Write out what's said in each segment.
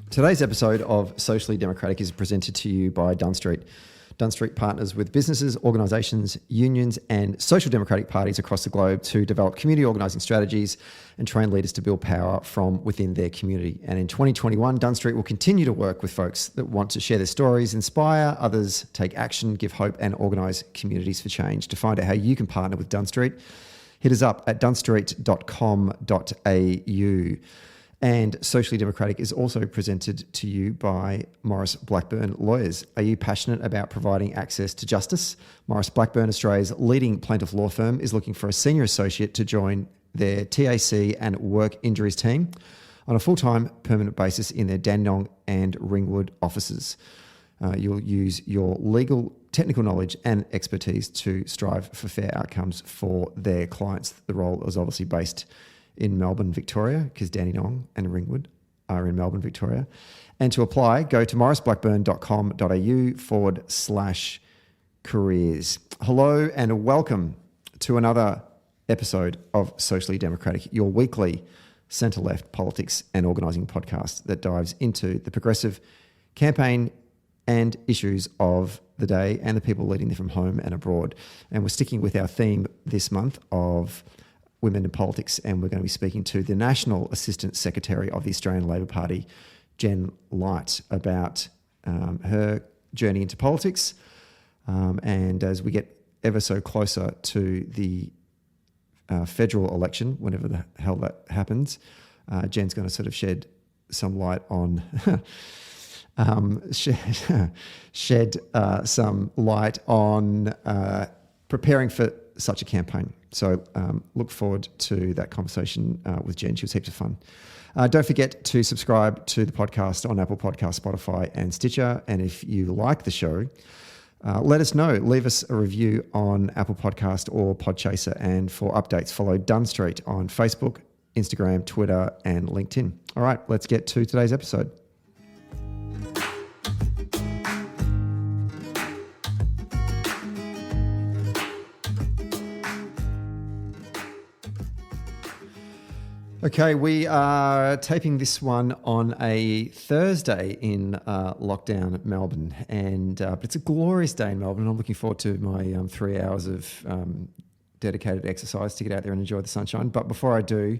Today's episode of Socially Democratic is presented to you by Dunn. Dunn partners with businesses, organisations, unions and social democratic parties across the globe to develop community organising strategies and train leaders to build power from within their community. And in 2021, Dunn will continue to work with folks that want to share their stories, inspire others, take action, give hope and organise communities for change. To find out how you can partner with Dunn, hit us up at dunstreet.com.au. And Socially Democratic is also presented to you by Maurice Blackburn Lawyers. Are you passionate about providing access to justice? Maurice Blackburn, Australia's leading plaintiff law firm, is looking for a senior associate to join their TAC and work injuries team on a full-time permanent basis in their Dandenong and Ringwood offices. You'll use your legal technical knowledge and expertise to strive for fair outcomes for their clients. The role is obviously based in Melbourne, Victoria, because Dandenong and Ringwood are in Melbourne, Victoria. And to apply, go to mauriceblackburn.com.au/careers. Hello and welcome to another episode of Socially Democratic, your weekly centre-left politics and organising podcast that dives into the progressive campaign and issues of the day and the people leading them from home and abroad. And we're sticking with our theme this month of women in politics, and we're going to be speaking to the National Assistant Secretary of the Australian Labor Party, Jen Light, about her journey into politics. And as we get ever so closer to the federal election, whenever the hell that happens, Jen's going to sort of shed some light on shed some light on preparing for such a campaign. So look forward to that conversation with Jen. She was heaps of fun. Don't forget to subscribe to the podcast on Apple Podcasts, Spotify and Stitcher. And if you like the show, let us know. Leave us a review on Apple Podcast or Podchaser. And for updates, follow Dunn Street on Facebook, Instagram, Twitter and LinkedIn. All right, let's get to today's episode. Okay, we are taping this one on a Thursday in lockdown Melbourne, and but it's a glorious day in Melbourne. I'm looking forward to my 3 hours of dedicated exercise to get out there and enjoy the sunshine. But before I do,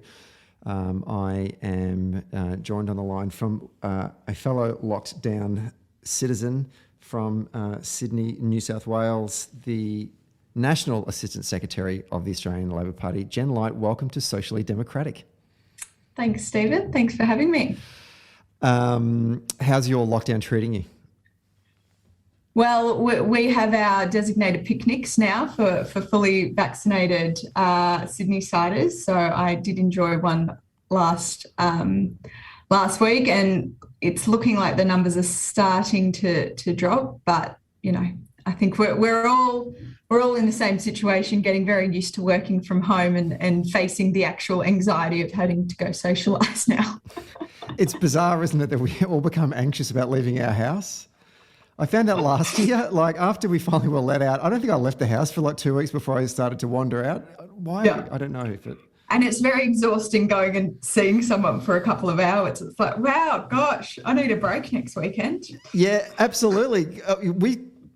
I am joined on the line from a fellow locked down citizen from Sydney, New South Wales, the National Assistant Secretary of the Australian Labor Party, Jen Light. Welcome to Socially Democratic. Thanks, Stephen. Thanks for having me. How's your lockdown treating you? Well, we have our designated picnics now for fully vaccinated Sydney-siders. So I did enjoy one last week, and it's looking like the numbers are starting to drop. But you know, I think we're all in the same situation, getting very used to working from home and facing the actual anxiety of having to go socialise now. It's bizarre, isn't it, that we all become anxious about leaving our house? I found out last year, like after we finally were let out, I don't think I left the house for like 2 weeks before I started to wander out. Why? Yeah. I don't know if it... And it's very exhausting going and seeing someone for a couple of hours. It's like, wow, gosh, I need a break next weekend. Yeah, absolutely.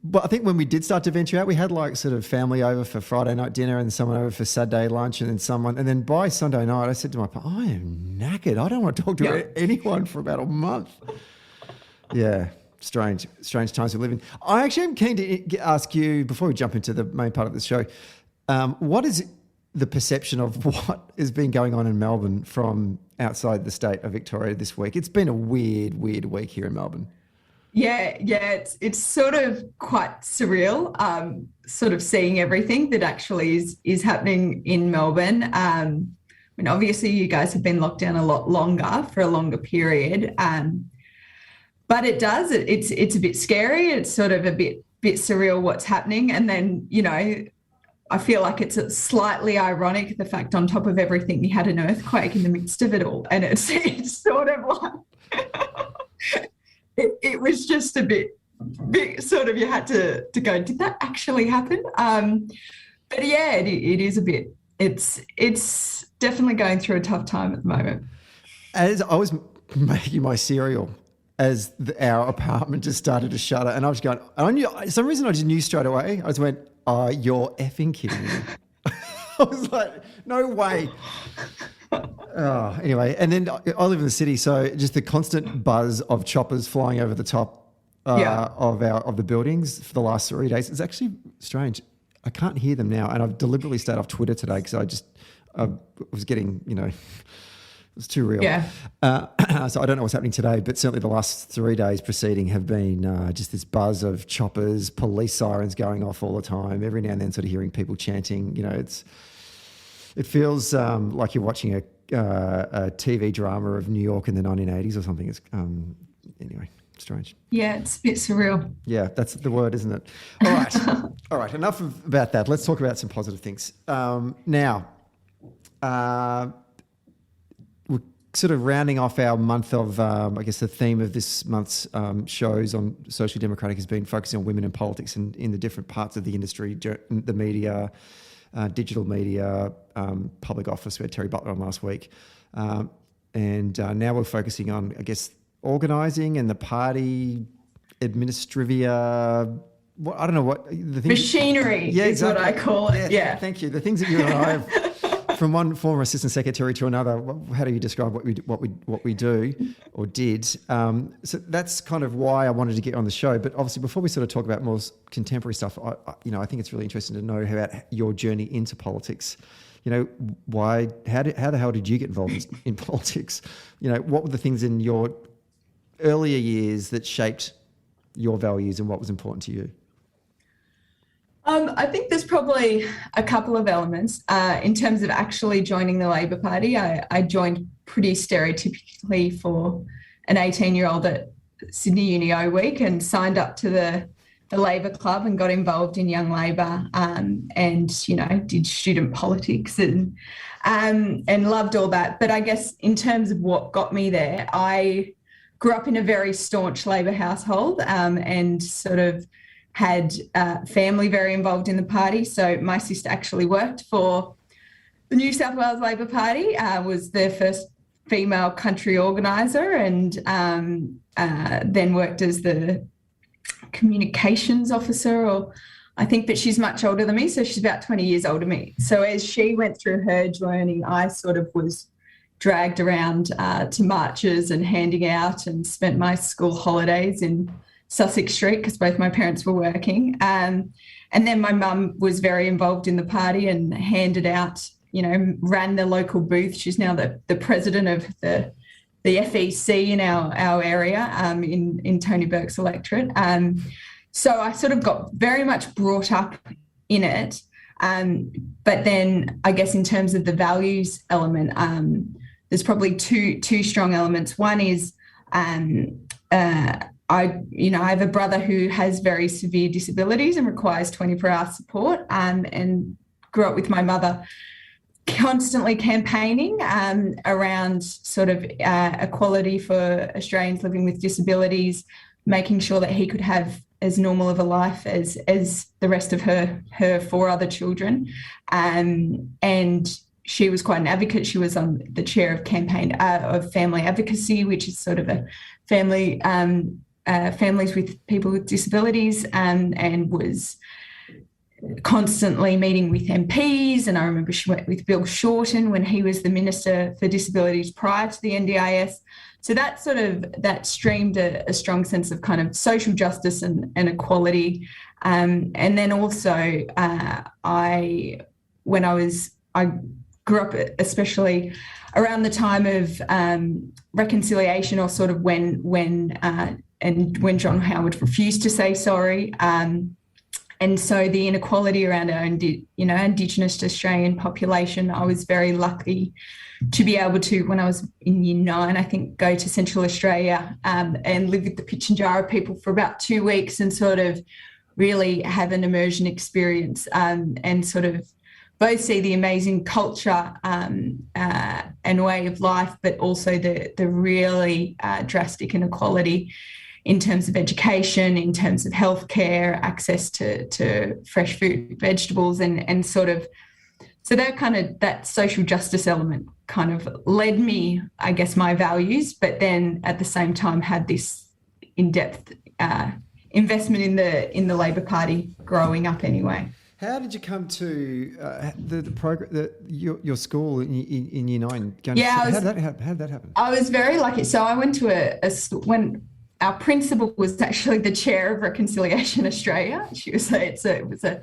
But I think when we did start to venture out, we had like sort of family over for Friday night dinner and someone over for Saturday lunch and then by Sunday night, I said to my partner, I am knackered. I don't want to talk to anyone for about a month. Yeah, strange times we live in. I actually am keen to ask you, before we jump into the main part of the show, what is the perception of what has been going on in Melbourne from outside the state of Victoria this week? It's been a weird week here in Melbourne. Yeah, it's sort of quite surreal, sort of seeing everything that actually is happening in Melbourne. I mean, obviously you guys have been locked down a lot longer, for a longer period, but it's a bit scary. It's sort of a bit surreal what's happening, and then I feel like it's slightly ironic, the fact on top of everything you had an earthquake in the midst of it all, and it's sort of like. It was just a bit sort of you had to go, did that actually happen? But yeah, it is a bit. It's definitely going through a tough time at the moment. As I was making my cereal, as our apartment just started to shudder, and I was going, I knew, for some reason I just knew straight away. I just went, "Oh, you're effing kidding me." I was like, no way. Oh, anyway, and then I live in the city, so just the constant buzz of choppers flying over the top of the buildings for the last 3 days. It's actually strange. I can't hear them now, and I've deliberately stayed off Twitter today because I was getting, it was too real. Yeah. So I don't know what's happening today, but certainly the last 3 days preceding have been just this buzz of choppers, police sirens going off all the time. Every now and then, sort of hearing people chanting. It feels like you're watching a TV drama of New York in the 1980s or something. It's anyway, strange. Yeah, it's a bit surreal. Yeah, that's the word, isn't it? All right. All right, enough about that. Let's talk about some positive things. Now, we're sort of rounding off our month of, I guess the theme of this month's shows on Socially Democratic has been focusing on women in politics and in the different parts of the industry, the media, digital media, public office. We had Terry Butler on last week. And now we're focusing on, I guess, organising and the party administrivia. I don't know what the things. Machinery is what I call it. Yeah. Thank you. The things that you and I have, from one former assistant secretary to another. How do you describe what we do or did? So that's kind of why I wanted to get on the show. But obviously, before we sort of talk about more contemporary stuff, I think it's really interesting to know about your journey into politics. How the hell did you get involved in politics? What were the things in your earlier years that shaped your values and what was important to you? I think there's probably a couple of elements. In terms of actually joining the Labor Party, I joined pretty stereotypically for an 18-year-old at Sydney Uni O Week and signed up to the Labor Club and got involved in Young Labor and did student politics and loved all that. But I guess in terms of what got me there, I grew up in a very staunch Labor household and sort of had family very involved in the party. So my sister actually worked for the New South Wales Labor Party, was their first female country organiser, and then worked as the communications officer, or I think, but she's much older than me, so she's about 20 years older than me. So as she went through her journey, I sort of was dragged around to marches and handing out, and spent my school holidays in Sussex Street because both my parents were working. And then my mum was very involved in the party and handed out, ran the local booth. She's now the president of the FEC in our area in Tony Burke's electorate. So I sort of got very much brought up in it. But then I guess in terms of the values element, there's probably two strong elements. One is I have a brother who has very severe disabilities and requires 24-hour support, and grew up with my mother constantly campaigning around sort of equality for Australians living with disabilities, making sure that he could have as normal of a life as the rest of her four other children. And she was quite an advocate. She was on the chair of campaign of family advocacy, which is sort of a family families with people with disabilities, and was constantly meeting with MPs. And I remember she went with Bill Shorten when he was the Minister for Disabilities prior to the NDIS. So that streamed a strong sense of kind of social justice and equality. And then also I grew up especially around the time of reconciliation, or sort of when John Howard refused to say sorry. And so the inequality around our Indigenous Australian population, I was very lucky to be able to, when I was in year 9, I think, go to Central Australia and live with the pitch and jar of people for about 2 weeks and sort of really have an immersion experience and sort of both see the amazing culture and way of life, but also the really drastic inequality in terms of education, in terms of healthcare, access to fresh food, vegetables, and sort of, so that social justice element kind of led me, I guess, my values, but then at the same time had this in-depth investment in the Labor Party growing up anyway. How did you come to the program, your school in Year 9? How did that happen? I was very lucky. So I went to when our principal was actually the chair of Reconciliation Australia. It was a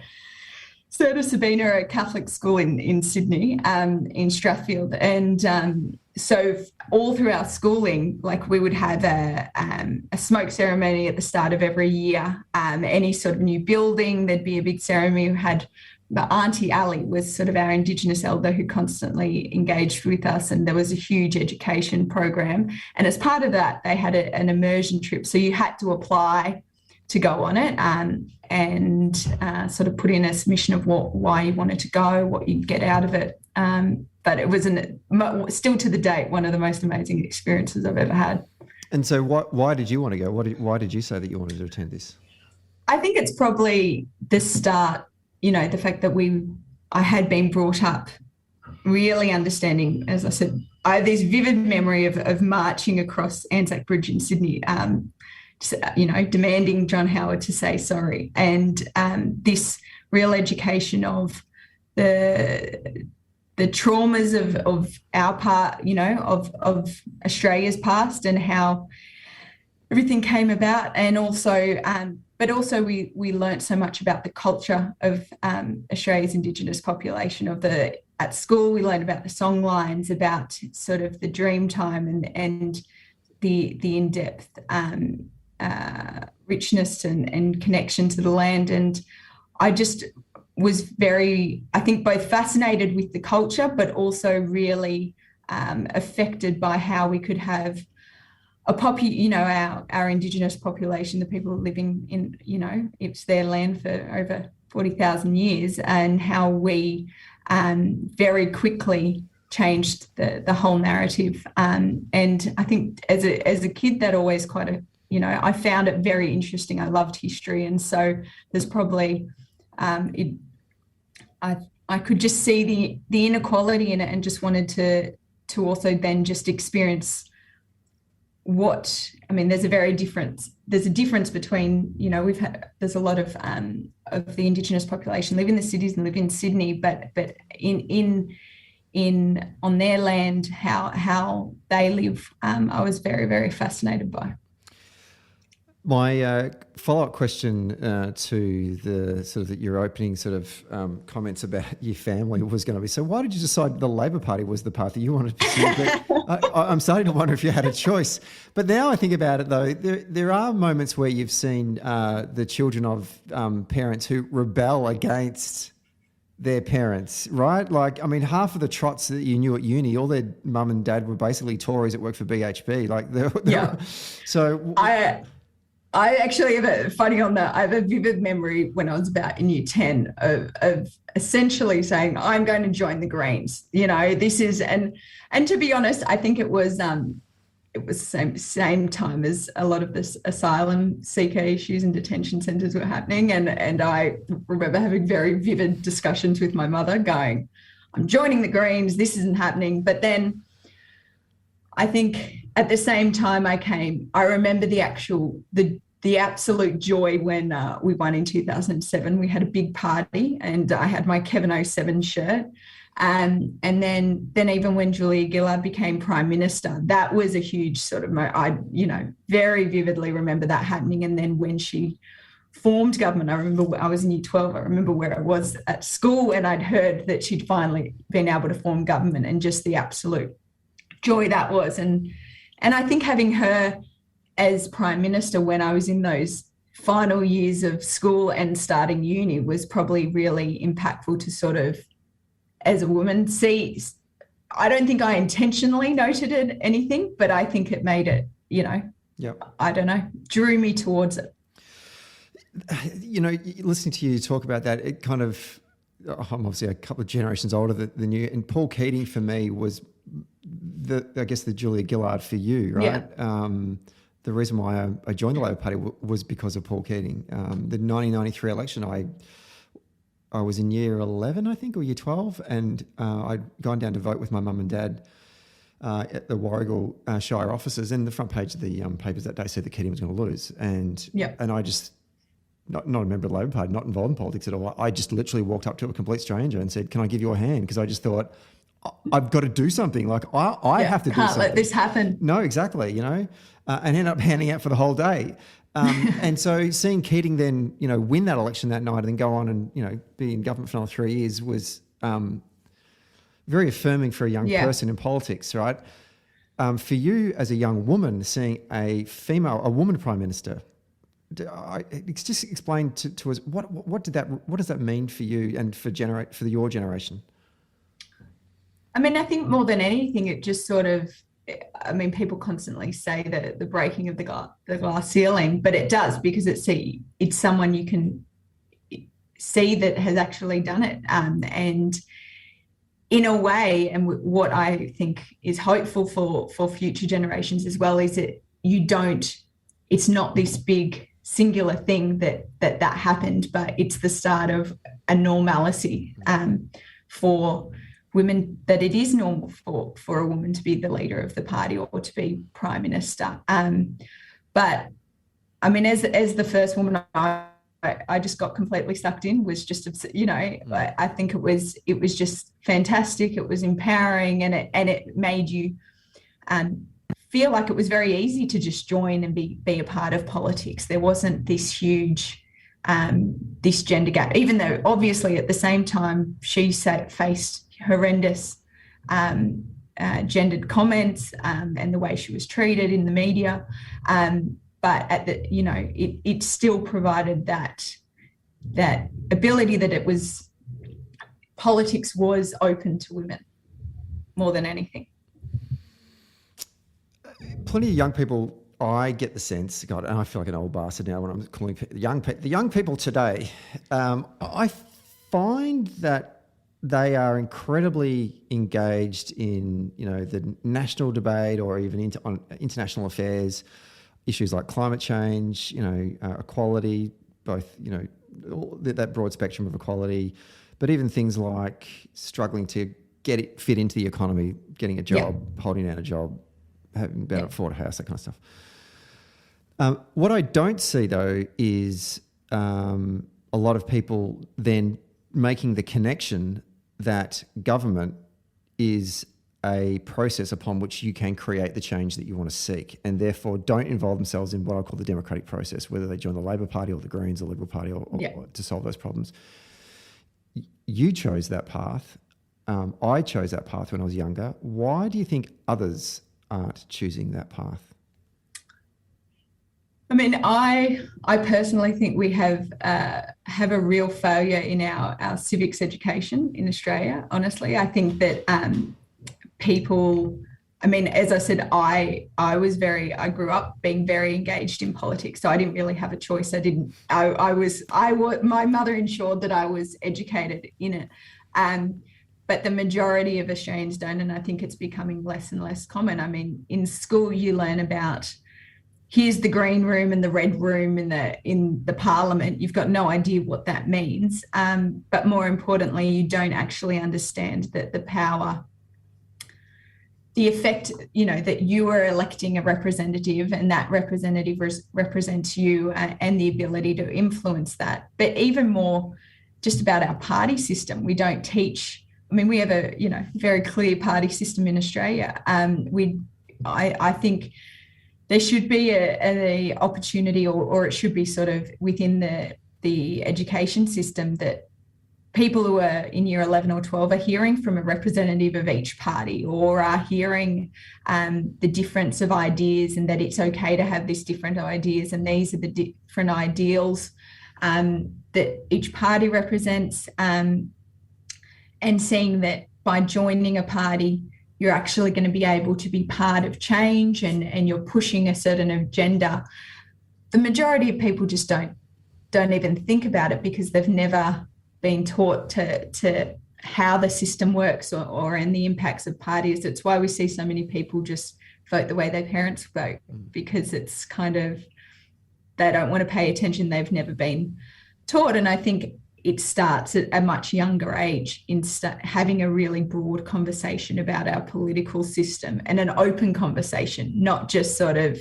Serta Sabina, a Catholic school in Sydney, in Strathfield, and so all through our schooling, like we would have a smoke ceremony at the start of every year. Any sort of new building, there'd be a big ceremony. We had Auntie Ali was sort of our Indigenous elder who constantly engaged with us, and there was a huge education program. And as part of that, they had an immersion trip, so you had to apply to go on it, and sort of put in a submission of why you wanted to go, what you'd get out of it. But it was still to the date one of the most amazing experiences I've ever had. And so why did you want to go? Why did you say that you wanted to attend this? I think it's probably the start, the fact that I had been brought up really understanding, as I said, I have this vivid memory of marching across Anzac Bridge in Sydney, demanding John Howard to say sorry. And this real education of the traumas of our part, of Australia's past and how everything came about. And also, but also we learnt so much about the culture of Australia's Indigenous population. At school, we learned about the song lines, about sort of the dream time and the in-depth richness and connection to the land. And I just was very, I think, both fascinated with the culture, but also really affected by how we could have our Indigenous population, the people living in, it's their land for over 40,000 years, and how we very quickly changed the whole narrative. And I think as a kid, that always I found it very interesting. I loved history. And so there's probably, I could just see the inequality in it, and just wanted to also then just experience there's a difference between, there's a lot of the Indigenous population live in the cities and live in Sydney, but on their land, how they live, I was very, very fascinated by. My follow-up question to the sort of your opening sort of comments about your family was going to be, so why did you decide the Labor Party was the path that you wanted to pursue? But I'm starting to wonder if you had a choice. But now I think about it, though, there are moments where you've seen the children of parents who rebel against their parents, right? Like, I mean, half of the trots that you knew at uni, all their mum and dad were basically Tories that worked for BHP. Like, so I actually have I have a vivid memory when I was about in year 10 of essentially saying, I'm going to join the Greens. This is, and to be honest, I think it was same time as a lot of this asylum seeker issues and detention centres were happening. And I remember having very vivid discussions with my mother going, I'm joining the Greens, this isn't happening. But then I think at the same time I remember the absolute joy when we won in 2007. We had a big party, and I had my Kevin 07 shirt. And then even when Julia Gillard became Prime Minister, that was a huge sort of, I very vividly remember that happening. And then when she formed government, I remember I was in year 12. I remember where I was at school, and I'd heard that she'd finally been able to form government, and just the absolute joy that was. And I think having her as Prime Minister when I was in those final years of school and starting uni was probably really impactful to sort of, as a woman, see. I don't think I intentionally noted anything, but I think it made it, I don't know, drew me towards it. Listening to you talk about that, it kind of, I'm obviously a couple of generations older than you, and Paul Keating for me was the Julia Gillard for you, right? Yeah. the reason why I joined the Labor Party was because of Paul Keating. The 1993 election, I was in year 11, I think, or year 12, and I'd gone down to vote with my mum and dad at the Warragul Shire offices, and the front page of the papers that day said that Keating was going to lose. And I just, not a member of the Labor Party, not involved in politics at all, I just literally walked up to a complete stranger and said, "Can I give you a hand?" Because I just thought, I've got to do something. Like I have to do something. Can't let this happen. No, exactly, and end up handing out for the whole day. And so seeing Keating then, win that election that night and then go on and, be in government for another 3 years was very affirming for a young person in politics, right? For you as a young woman, seeing a woman prime minister, just explain to us what does that mean for you and for your generation? I mean, I think more than anything, it just sort of, people constantly say the breaking of the glass ceiling, but it does, because it's someone you can see that has actually done it. And in a way, and what I think is hopeful for future generations as well, is that it's not this big singular thing that happened, but it's the start of a normalcy for women, that it is normal for a woman to be the leader of the party or to be prime minister. But I mean, as the first woman, I just got completely sucked in, was just, I think it was just fantastic. It was empowering, and it made you feel like it was very easy to just join and be a part of politics. There wasn't this huge this gender gap, even though obviously at the same time she faced horrendous gendered comments and the way she was treated in the media, but it still provided that ability that politics was open to women more than anything. Plenty of young people, I get the sense, God, and I feel like an old bastard now when I'm calling the young people today. I find that they are incredibly engaged in, the national debate or even on international affairs, issues like climate change, equality, both, that broad spectrum of equality, but even things like struggling to fit into the economy, getting a job, holding down a job, having been able to afford a house, that kind of stuff. What I don't see, though, is a lot of people then making the connection that government is a process upon which you can create the change that you want to seek, and therefore don't involve themselves in what I call the democratic process, whether they join the Labor Party or the Greens or Liberal Party or to solve those problems. You chose that path. I chose that path when I was younger. Why do you think others aren't choosing that path? I mean, I personally think we have a real failure in our civics education in Australia. Honestly, I think that people, I mean, as I said, I grew up being very engaged in politics, so I didn't really have a choice. My mother ensured that I was educated in it. But the majority of Australians don't, and I think it's becoming less and less common. I mean, in school you learn about, here's the green room and the red room in the parliament. You've got no idea what that means. But more importantly, you don't actually understand that the power, the effect, that you are electing a representative, and that representative represents you, and the ability to influence that. But even more just about our party system, we don't teach. I mean, we have a very clear party system in Australia. I think there should be a opportunity, or it should be sort of within the education system, that people who are in year 11 or 12 are hearing from a representative of each party, or are hearing the difference of ideas, and that it's okay to have these different ideas, and these are the different ideals that each party represents. And seeing that by joining a party, you're actually going to be able to be part of change, and you're pushing a certain agenda. The majority of people just don't even think about it, because they've never been taught to how the system works or and the impacts of parties. It's why we see so many people just vote the way their parents vote, because it's kind of, they don't want to pay attention. They've never been taught. And I think it starts at a much younger age in having a really broad conversation about our political system, and an open conversation, not just sort of,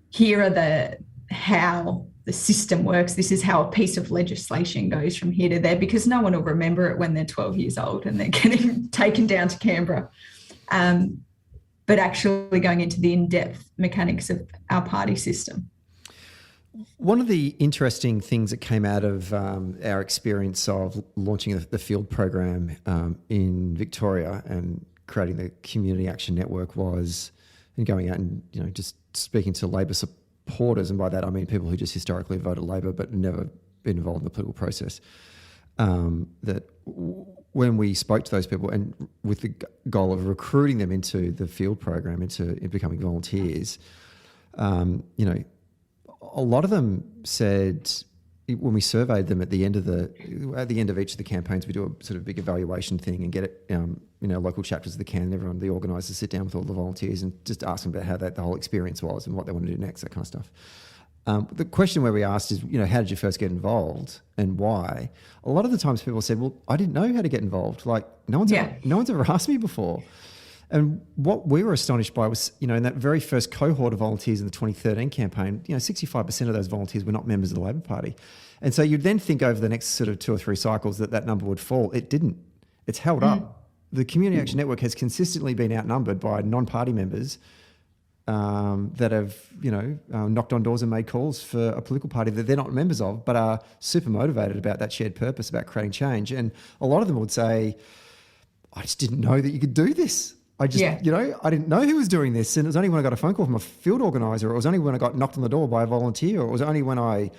here are how the system works. This is how a piece of legislation goes from here to there, because no one will remember it when they're 12 years old and they're getting taken down to Canberra. But actually going into the in-depth mechanics of our party system. One of the interesting things that came out of our experience of launching the field program in Victoria and creating the Community Action Network was, and going out and just speaking to Labor supporters, and by that I mean people who just historically voted Labor but never been involved in the political process. That when we spoke to those people, and with the goal of recruiting them into the field program, into becoming volunteers, a lot of them said, when we surveyed them at the end of each of the campaigns, we do a sort of big evaluation thing and get it, local chapters of the CAN, everyone, the organisers, sit down with all the volunteers and just ask them about how the whole experience was and what they want to do next, that kind of stuff. The question where we asked is, how did you first get involved and why? A lot of the times people said, well, I didn't know how to get involved. Like no one's ever asked me before. And what we were astonished by was, in that very first cohort of volunteers in the 2013 campaign, 65% of those volunteers were not members of the Labor Party. And so you'd then think over the next sort of 2 or 3 cycles that number would fall. It didn't. It's held up. The Community Action Network has consistently been outnumbered by non-party members that have, knocked on doors and made calls for a political party that they're not members of, but are super motivated about that shared purpose, about creating change. And a lot of them would say, I just didn't know that you could do this. I just, I didn't know who was doing this. And it was only when I got a phone call from a field organiser, or it was only when I got knocked on the door by a volunteer, or it was only when I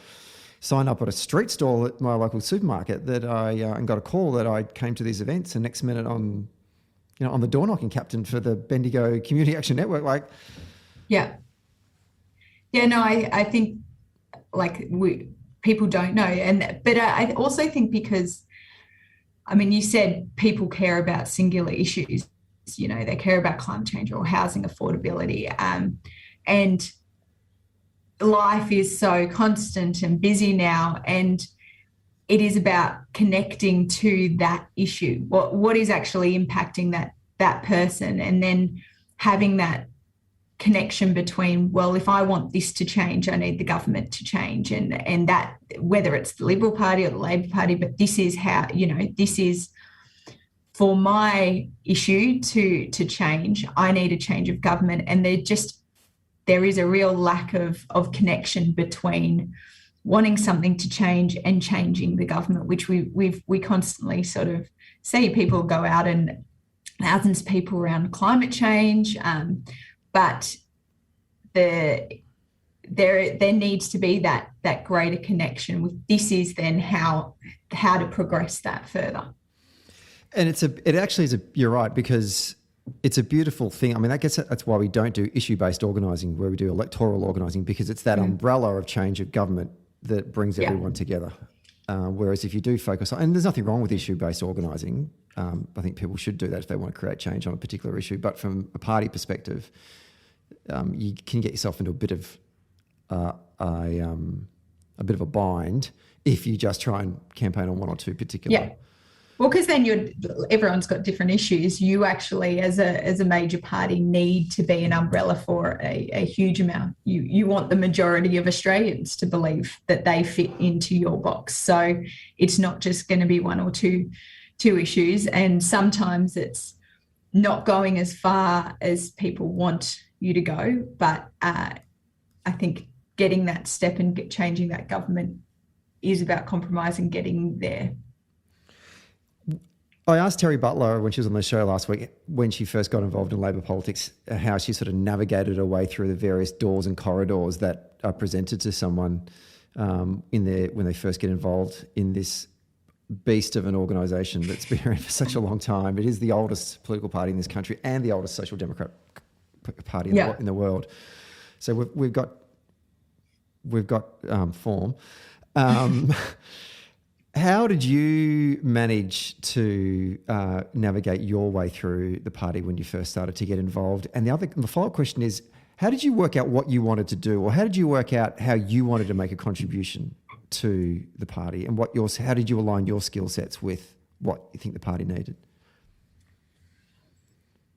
signed up at a street stall at my local supermarket that and got a call that I came to these events, and next minute on the door knocking captain for the Bendigo Community Action Network. I think people don't know. But I also think because, you said people care about singular issues. They care about climate change or housing affordability. And life is so constant and busy now, and it is about connecting to that issue. What is actually impacting that person, and then having that connection between, well, if I want this to change, I need the government to change, and that, whether it's the Liberal Party or the Labor Party, but this is how, this is for my issue to change, I need a change of government. And there is a real lack of connection between wanting something to change and changing the government, which we constantly sort of see. People go out, and thousands of people around climate change, but there needs to be that greater connection with, this is then how to progress that further. And you're right, because it's a beautiful thing. That's why we don't do issue-based organising, where we do electoral organising, because it's that umbrella of change of government that brings everyone together. Whereas if you do focus on, and there's nothing wrong with issue-based organising, I think people should do that if they want to create change on a particular issue. But from a party perspective, you can get yourself into a bit of a bind if you just try and campaign on one or two particular. Yeah. Well, because then everyone's got different issues. You actually, as a major party, need to be an umbrella for a huge amount. You want the majority of Australians to believe that they fit into your box. So it's not just going to be one or two issues. And sometimes it's not going as far as people want you to go. But I think getting that step and changing that government is about compromise and getting there. I asked Terry Butler when she was on the show last week, when she first got involved in Labor politics, how she sort of navigated her way through the various doors and corridors that are presented to someone when they first get involved in this beast of an organisation that's been around for such a long time. It is the oldest political party in this country and the oldest social democrat party in the world. So we've got form. How did you manage to navigate your way through the party when you first started to get involved? And the follow-up question is, how did you work out what you wanted to do, or how did you work out how you wanted to make a contribution to the party, and how did you align your skill sets with what you think the party needed?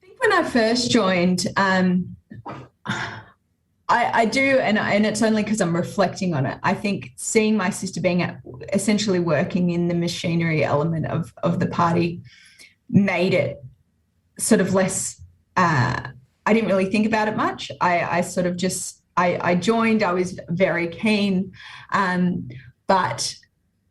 I think when I first joined, I do, and it's only because I'm reflecting on it. I think seeing my sister being essentially working in the machinery element of the party made it sort of less. I didn't really think about it much. I sort of just I joined. I was very keen, but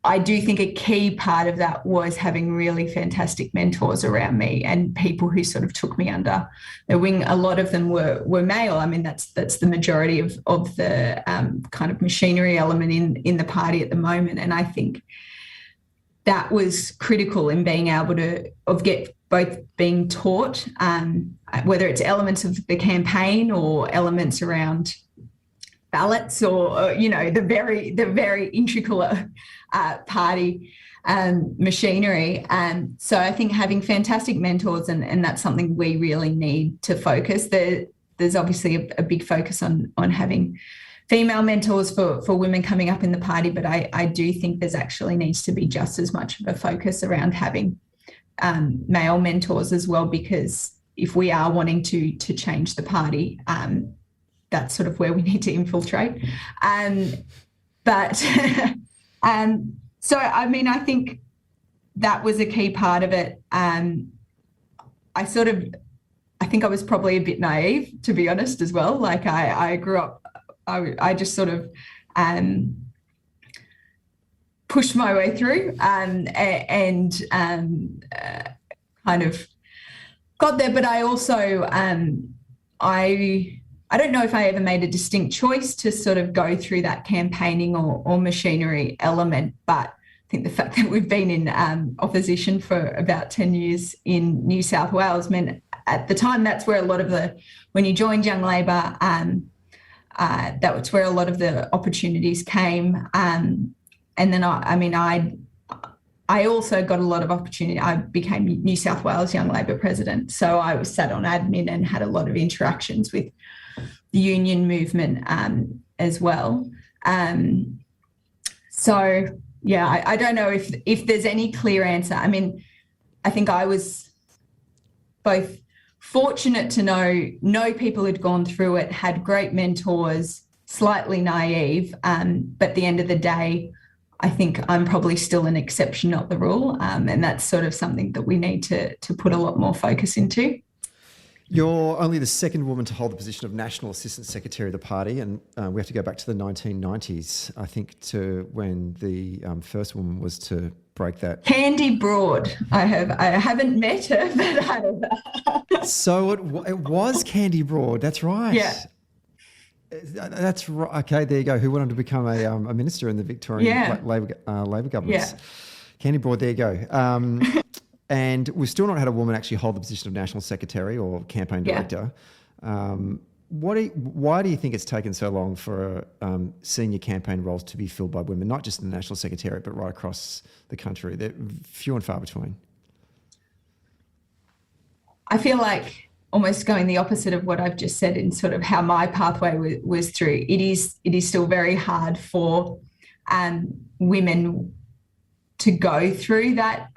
I do think a key part of that was having really fantastic mentors around me and people who sort of took me under their wing. A lot of them were male. I mean, that's the majority of the kind of machinery element in the party at the moment. And I think that was critical in being able to get both being taught, whether it's elements of the campaign or elements around ballots or the very intricate party machinery. So I think having fantastic mentors, and that's something we really need to focus. There's obviously a big focus on having female mentors for women coming up in the party, but I do think there's actually needs to be just as much of a focus around having male mentors as well, because if we are wanting to change the party, that's sort of where we need to infiltrate. So, I mean, I think that was a key part of it. I think I was probably a bit naive, to be honest, as well. Like I grew up, I just sort of pushed my way through and kind of got there. But I also, I don't know if I ever made a distinct choice to sort of go through that campaigning or machinery element, but I think the fact that we've been in opposition for about 10 years in New South Wales meant at the time that's where a lot of when you joined Young Labor, that's where a lot of the opportunities came. And then I also got a lot of opportunity. I became New South Wales Young Labor president. So I was sat on admin and had a lot of interactions with the union movement as well. So, yeah, I don't know if there's any clear answer. I mean, I think I was both fortunate to know people who'd gone through it, had great mentors, slightly naive, but at the end of the day, I think I'm probably still an exception, not the rule, and that's sort of something that we need to put a lot more focus into. You're only the second woman to hold the position of National Assistant Secretary of the party, and we have to go back to the 1990s, I think, to when the first woman was to break that. Candy Broad. I haven't met her, but So it was Candy Broad. That's right. Yeah. That's right. Okay, there you go. Who went on to become a minister in the Victorian Labor government? Yeah. Candy Broad. There you go. And we've still not had a woman actually hold the position of National Secretary or Campaign Director. Why do you think it's taken so long for senior campaign roles to be filled by women, not just in the National Secretariat, but right across the country? They're few and far between. I feel like almost going the opposite of what I've just said in sort of how my pathway was through. It is still very hard for women to go through that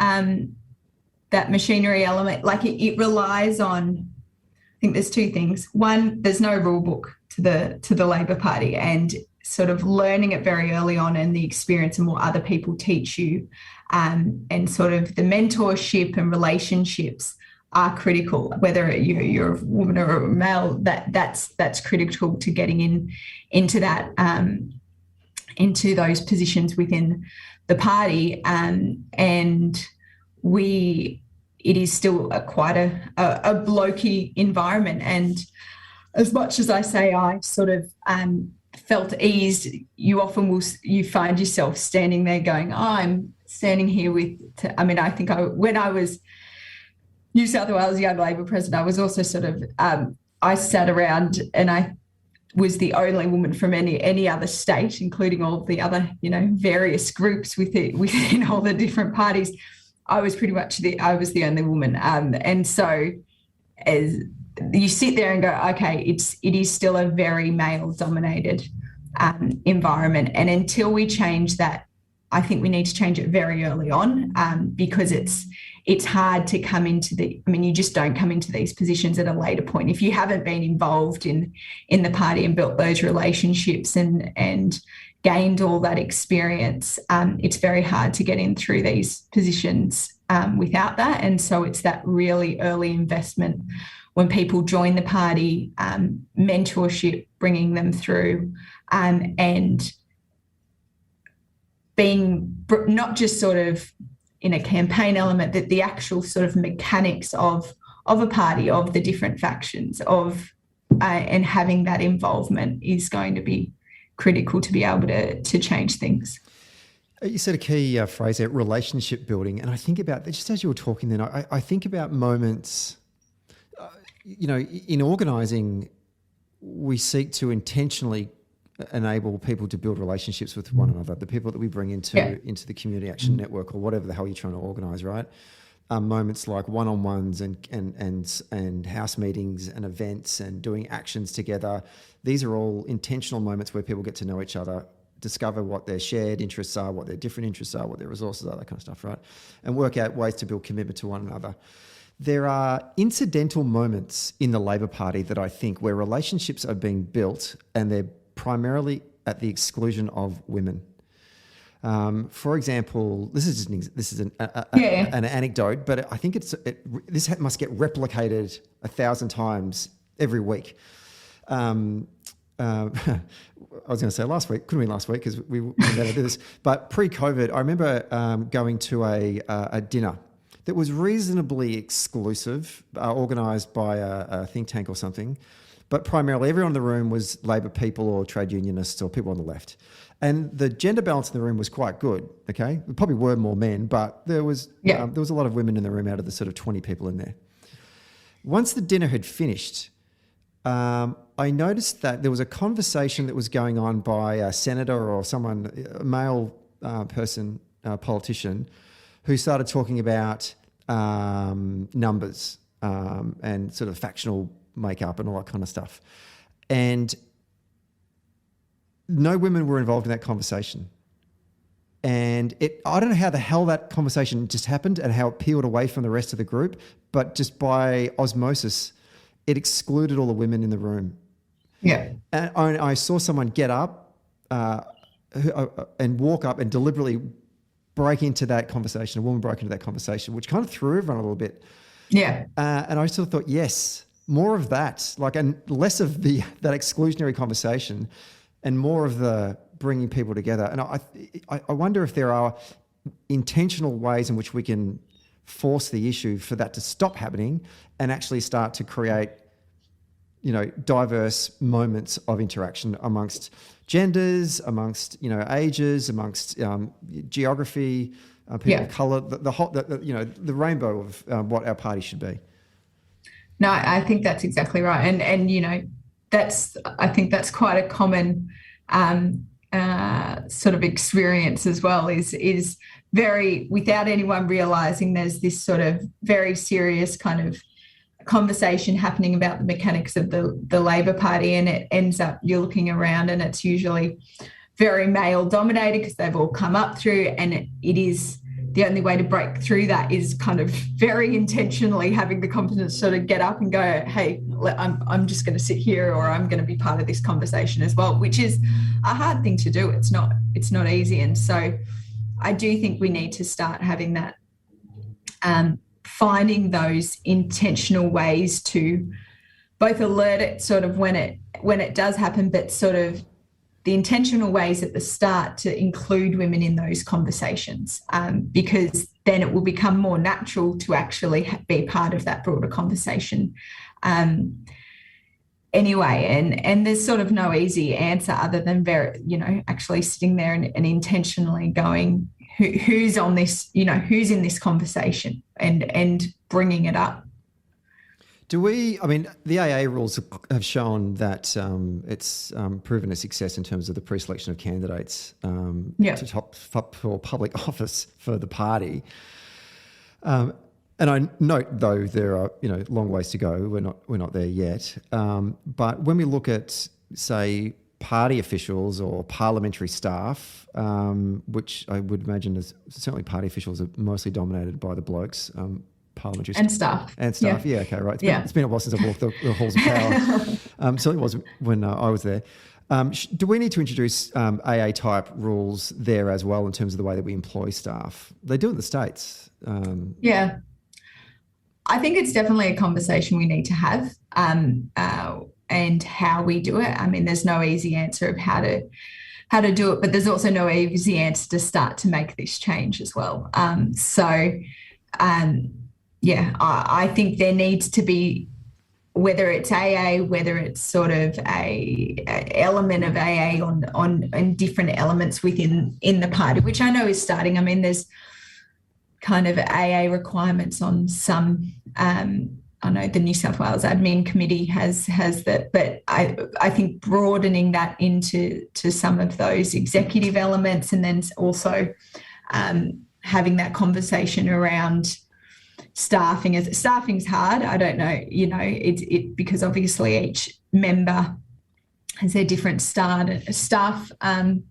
machinery element. Like it relies on, I think there's two things. One, there's no rule book to the Labor Party, and sort of learning it very early on and the experience and what other people teach you, and sort of the mentorship and relationships are critical. Whether you're a woman or a male, that's critical to getting into that into those positions within the party, and it is still quite a blokey environment. And as much as I say I sort of felt eased, you often you find yourself standing there going, I'm standing here I think when I was New South Wales Young Labor president, I was also sort of, I sat around and I was the only woman from any other state, including all the other, various groups within all the different parties. I was pretty much the only woman. And so as you sit there and go, okay, it is still a very male dominated environment. And until we change that, I think we need to change it very early on, because it's hard to come into you just don't come into these positions at a later point. If you haven't been involved in the party and built those relationships and gained all that experience, it's very hard to get in through these positions without that. And so it's that really early investment when people join the party, mentorship, bringing them through, and being not just sort of in a campaign element, that the actual sort of mechanics of a party, of the different factions, and having that involvement is going to be critical to be able to change things. You said a key phrase there, relationship building. And I think about, just as you were talking then, I think about moments, in organising, we seek to intentionally enable people to build relationships with one another, the people that we bring into the community action network, or whatever the hell you're trying to organise, right? Moments like one-on-ones and house meetings and events and doing actions together. These are all intentional moments where people get to know each other, discover what their shared interests are, what their different interests are, what their resources are, that kind of stuff, right? And work out ways to build commitment to one another. There are incidental moments in the Labor Party that I think where relationships are being built and they're primarily at the exclusion of women. For example, this is an anecdote, but I think this must get replicated 1,000 times every week. I was going to say last week, couldn't be last week because we never did this. But pre-COVID, I remember going to a dinner that was reasonably exclusive, organised by a think tank or something. But primarily everyone in the room was Labor people or trade unionists or people on the left. And the gender balance in the room was quite good, okay? There probably were more men, but there was a lot of women in the room out of the sort of 20 people in there. Once the dinner had finished, I noticed that there was a conversation that was going on by a senator or someone, a male person, politician, who started talking about numbers and sort of factional makeup and all that kind of stuff. And no women were involved in that conversation. And I don't know how the hell that conversation just happened and how it peeled away from the rest of the group, but just by osmosis, it excluded all the women in the room. Yeah. And I saw someone get up and walk up and deliberately break into that conversation. A woman broke into that conversation, which kind of threw everyone a little bit. Yeah. And I sort of thought, yes, more of that, and less of that exclusionary conversation and more of the bringing people together. And I wonder if there are intentional ways in which we can force the issue for that to stop happening and actually start to create, diverse moments of interaction amongst genders, amongst, ages, amongst geography, people of colour, the rainbow of what our party should be. No, I think that's exactly right. And I think that's quite a common sort of experience as well, is very, without anyone realising, there's this sort of very serious kind of conversation happening about the mechanics of the Labor Party, and it ends up, you're looking around and it's usually very male dominated because they've all come up through, and it is the only way to break through that is kind of very intentionally having the confidence to sort of get up and go, hey, I'm just going to sit here, or I'm going to be part of this conversation as well, which is a hard thing to do. It's not easy. And so I do think we need to start having that, finding those intentional ways to both alert it sort of when it does happen, but sort of the intentional ways at the start to include women in those conversations, because then it will become more natural to actually be part of that broader conversation. Anyway, and there's sort of no easy answer other than actually sitting there and intentionally going, who's on this, who's in this conversation, and bringing it up. Do we, I mean, the AA rules have shown that it's proven a success in terms of the preselection of candidates for public office for the party. And I note, though, there are, long ways to go. We're not there yet. But when we look at, say, party officials or parliamentary staff, which I would imagine is certainly party officials are mostly dominated by the blokes, parliamentary and staff. Yeah, okay, right. It's been a while since I've walked the halls of power. Certainly was when I was there. Do we need to introduce AA type rules there as well in terms of the way that we employ staff? They do in the States. Yeah. I think it's definitely a conversation we need to have, and how we do it. I mean, there's no easy answer of how to do it, but there's also no easy answer to start to make this change as well. I think there needs to be, whether it's AA, whether it's sort of a element of AA on different elements in the party, which I know is starting. I mean, there's kind of AA requirements on some. I know the New South Wales Admin Committee has that, but I think broadening that into some of those executive elements, and then also having that conversation around staffing. Staffing's hard. I don't know, it because obviously each member has their different staff,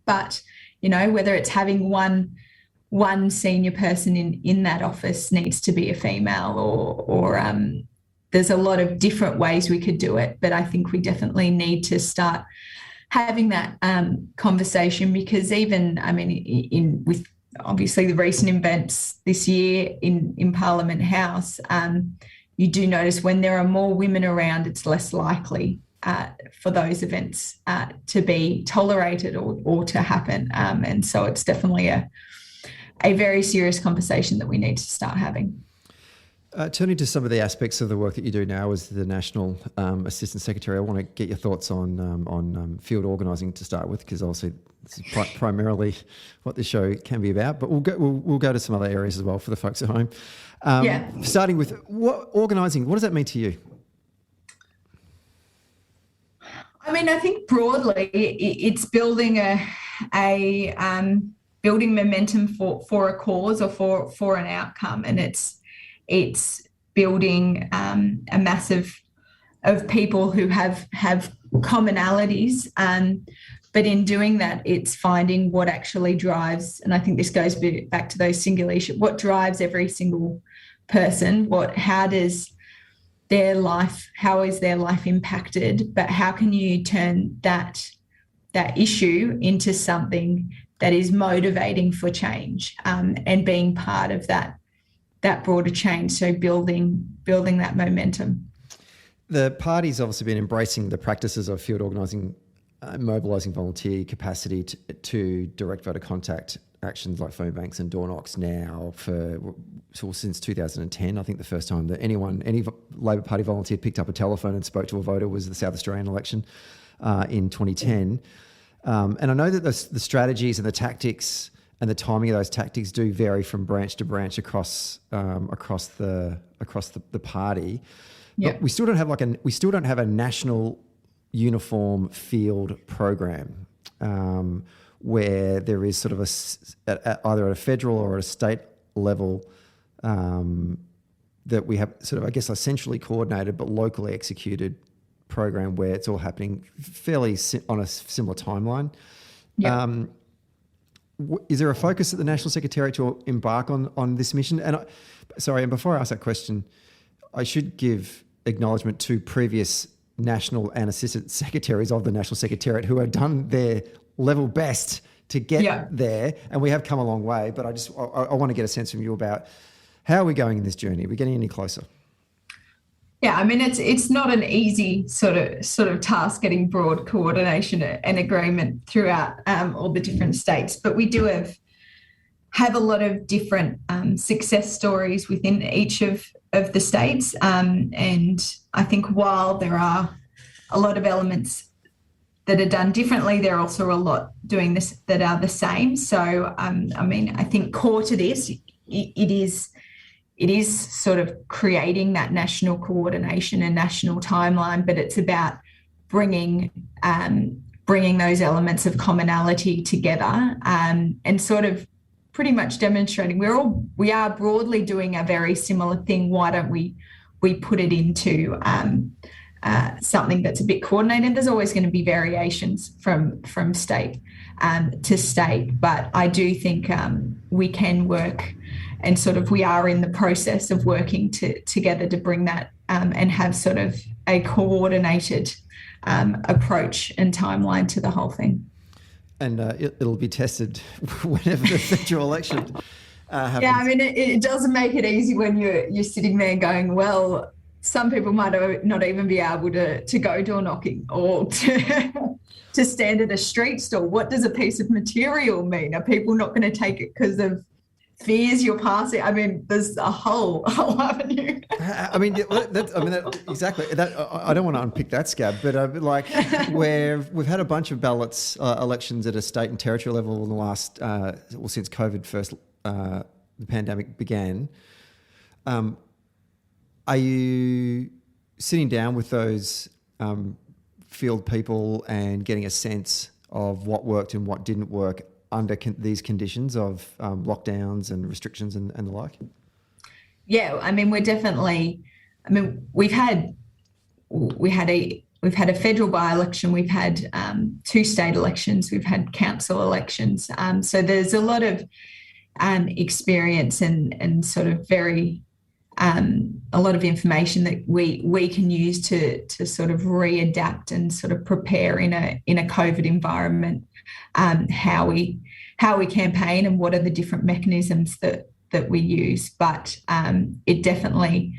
but whether it's having one senior person in that office needs to be a female, or there's a lot of different ways we could do it, but I think we definitely need to start having that conversation, because even, I mean, with obviously the recent events this year in Parliament House, you do notice when there are more women around, it's less likely for those events to be tolerated or to happen. And so it's definitely a very serious conversation that we need to start having. Turning to some of the aspects of the work that you do now as the National Assistant Secretary, I want to get your thoughts on field organising to start with, because obviously this is primarily what this show can be about. But we'll go to some other areas as well for the folks at home. Starting with organising, what does that mean to you? I mean, I think broadly it's building building momentum for a cause or for an outcome, and it's building a massive of people who have commonalities, but in doing that, it's finding what actually drives, and I think this goes back to those singular issues, what drives every single person, how is their life impacted, but how can you turn that issue into something that is motivating for change, and being part of that broader change. So building that momentum. The party's obviously been embracing the practices of field organising, mobilising volunteer capacity to direct voter contact actions like phone banks and door knocks now since 2010. I think the first time that any Labor Party volunteer picked up a telephone and spoke to a voter was the South Australian election in 2010. And I know that the strategies and the tactics and the timing of those tactics do vary from branch to branch across the party. Yep. But we still don't have a national uniform field program where there is sort of either at a federal or at a state level that we have sort of, I guess, a centrally coordinated but locally executed program where it's all happening fairly on a similar timeline. Yep. Is there a focus at the National Secretariat to embark on this mission? And before I ask that question, I should give acknowledgement to previous national and assistant secretaries of the National Secretariat who have done their level best to get there, and we have come a long way. But I want to get a sense from you about how are we going in this journey? Are we getting any closer? Yeah, I mean, it's not an easy sort of task getting broad coordination and agreement throughout all the different states, but we do have a lot of different success stories within each of the states, and I think while there are a lot of elements that are done differently, there are also a lot doing this that are the same. So, I mean, I think core to this, it it is sort of creating that national coordination and national timeline, but it's about bringing those elements of commonality together, and sort of pretty much demonstrating we are broadly doing a very similar thing. Why don't we put it into something that's a bit coordinated? There's always going to be variations from state to state, but I do think we can work, and sort of we are in the process of working together to bring that and have sort of a coordinated approach and timeline to the whole thing. And it'll be tested whenever the federal election happens. Yeah, I mean, it doesn't make it easy when you're sitting there going, well, some people might not even be able to go door knocking or to stand at a street stall. What does a piece of material mean? Are people not going to take it because of fears you're passing? I mean, there's a whole avenue. I mean, exactly. I don't want to unpick that scab, but like we've had a bunch of ballots, elections at a state and territorial level in the last, since COVID first, the pandemic began. Are you sitting down with those field people and getting a sense of what worked and what didn't work under these conditions of lockdowns and restrictions and the like? Yeah, I mean, we're definitely. I mean, we've had a federal by-election, we've had 2 state elections, we've had council elections. So there's a lot of experience and sort of very a lot of information that we can use to sort of readapt and sort of prepare in a COVID environment, how we campaign and what are the different mechanisms that we use. But it definitely,